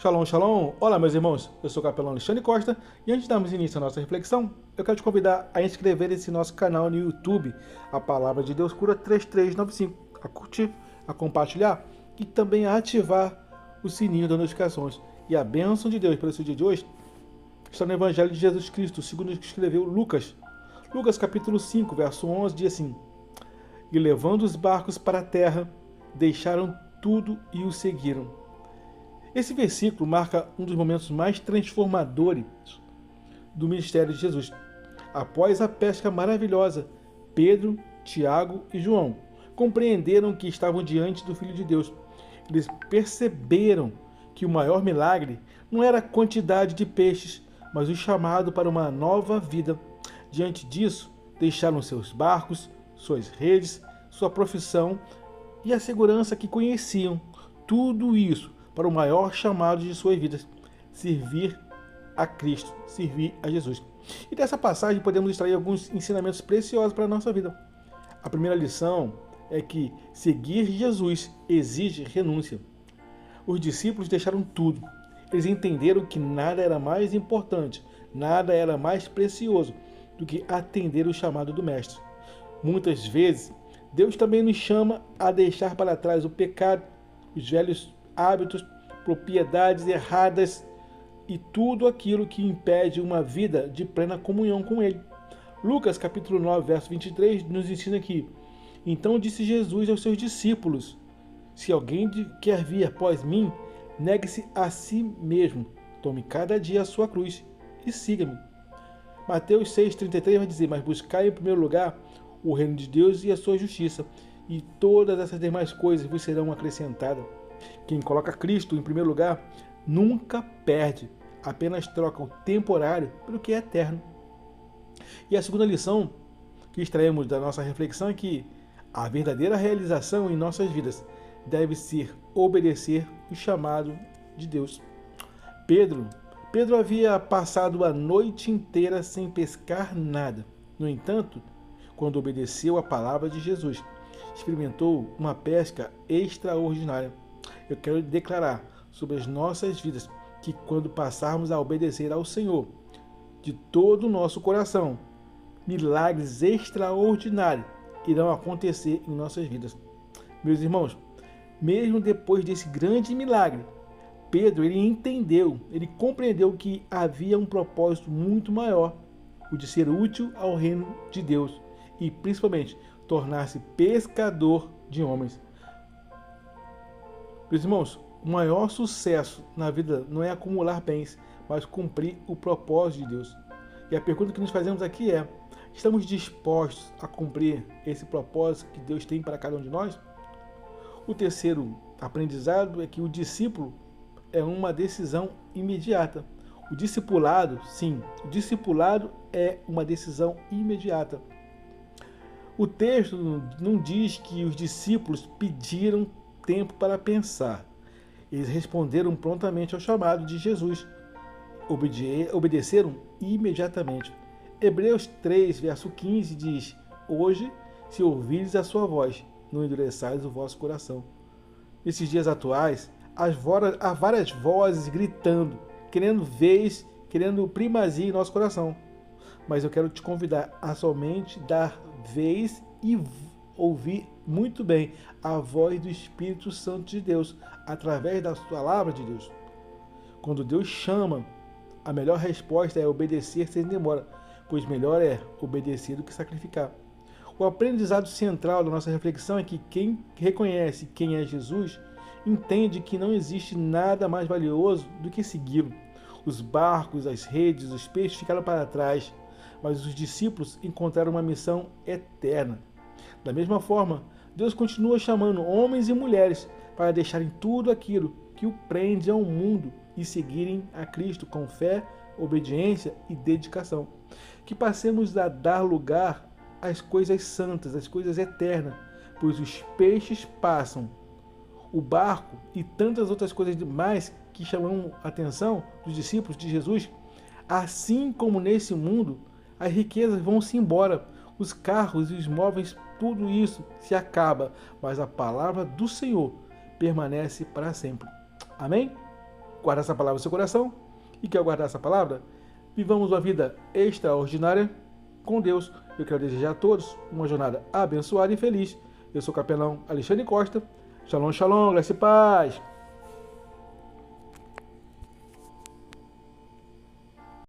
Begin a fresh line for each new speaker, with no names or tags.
Shalom, shalom! Olá, meus irmãos, eu sou o capelão Alexandre Costa e antes de darmos início à nossa reflexão, eu quero te convidar a inscrever esse nosso canal no YouTube, A Palavra de Deus Cura 3395, a curtir, a compartilhar e também a ativar o sininho das notificações. E a bênção de Deus para esse dia de hoje está no Evangelho de Jesus Cristo, segundo o que escreveu Lucas. Lucas capítulo 5, verso 11, diz assim: E levando os barcos para a terra, deixaram tudo e o seguiram. Esse versículo marca um dos momentos mais transformadores do ministério de Jesus. Após a pesca maravilhosa, Pedro, Tiago e João compreenderam que estavam diante do Filho de Deus. Eles perceberam que o maior milagre não era a quantidade de peixes, mas o chamado para uma nova vida. Diante disso, deixaram seus barcos, suas redes, sua profissão e a segurança que conheciam. Tudo isso para o maior chamado de suas vidas, servir a Cristo, servir a Jesus. E dessa passagem podemos extrair alguns ensinamentos preciosos para a nossa vida. A primeira lição é que seguir Jesus exige renúncia. Os discípulos deixaram tudo. Eles entenderam que nada era mais importante, nada era mais precioso do que atender o chamado do Mestre. Muitas vezes, Deus também nos chama a deixar para trás o pecado, os velhos hábitos, propriedades erradas e tudo aquilo que impede uma vida de plena comunhão com Ele. Lucas capítulo 9, verso 23 nos ensina que: Então disse Jesus aos seus discípulos: Se alguém quer vir após mim, negue-se a si mesmo, tome cada dia a sua cruz e siga-me. Mateus 6,33 vai dizer: Mas buscai em primeiro lugar o reino de Deus e a sua justiça, e todas essas demais coisas vos serão acrescentadas. Quem coloca Cristo em primeiro lugar nunca perde, apenas troca o temporário pelo que é eterno. E a segunda lição que extraímos da nossa reflexão é que a verdadeira realização em nossas vidas deve ser obedecer o chamado de Deus. Pedro havia passado a noite inteira sem pescar nada. No entanto, quando obedeceu a palavra de Jesus, experimentou uma pesca extraordinária. Eu quero declarar sobre as nossas vidas que quando passarmos a obedecer ao Senhor de todo o nosso coração, milagres extraordinários irão acontecer em nossas vidas. Meus irmãos, mesmo depois desse grande milagre, Pedro ele compreendeu que havia um propósito muito maior, o de ser útil ao reino de Deus e principalmente tornar-se pescador de homens. Meus irmãos, o maior sucesso na vida não é acumular bens, mas cumprir o propósito de Deus. E a pergunta que nos fazemos aqui é: estamos dispostos a cumprir esse propósito que Deus tem para cada um de nós? O terceiro aprendizado é que o discípulo é uma decisão imediata. O discipulado, sim, o discipulado é uma decisão imediata. O texto não diz que os discípulos pediram tempo para pensar. Eles responderam prontamente ao chamado de Jesus. Obedeceram imediatamente. Hebreus 3, verso 15 diz: Hoje, se ouvires a sua voz, não endureçais o vosso coração. Nesses dias atuais, há várias vozes gritando, querendo primazia em nosso coração. Mas eu quero te convidar a somente dar vez e ouvir muito bem a voz do Espírito Santo de Deus através da palavra de Deus. Quando Deus chama, a melhor resposta é obedecer sem demora, pois melhor é obedecer do que sacrificar. O aprendizado central da nossa reflexão é que quem reconhece quem é Jesus entende que não existe nada mais valioso do que segui-lo. Os barcos, as redes, os peixes ficaram para trás, mas os discípulos encontraram uma missão eterna. Da mesma forma, Deus continua chamando homens e mulheres para deixarem tudo aquilo que o prende ao mundo e seguirem a Cristo com fé, obediência e dedicação. Que passemos a dar lugar às coisas santas, às coisas eternas, pois os peixes passam, o barco e tantas outras coisas mais que chamam a atenção dos discípulos de Jesus, assim como nesse mundo, as riquezas vão-se embora, os carros e os móveis, tudo isso se acaba, mas a palavra do Senhor permanece para sempre. Amém? guarda essa palavra no seu coração e que ao guardar essa palavra, vivamos uma vida extraordinária com Deus. Eu quero desejar a todos uma jornada abençoada e feliz. Eu sou o capelão Alexandre Costa. Shalom, shalom, graça e paz.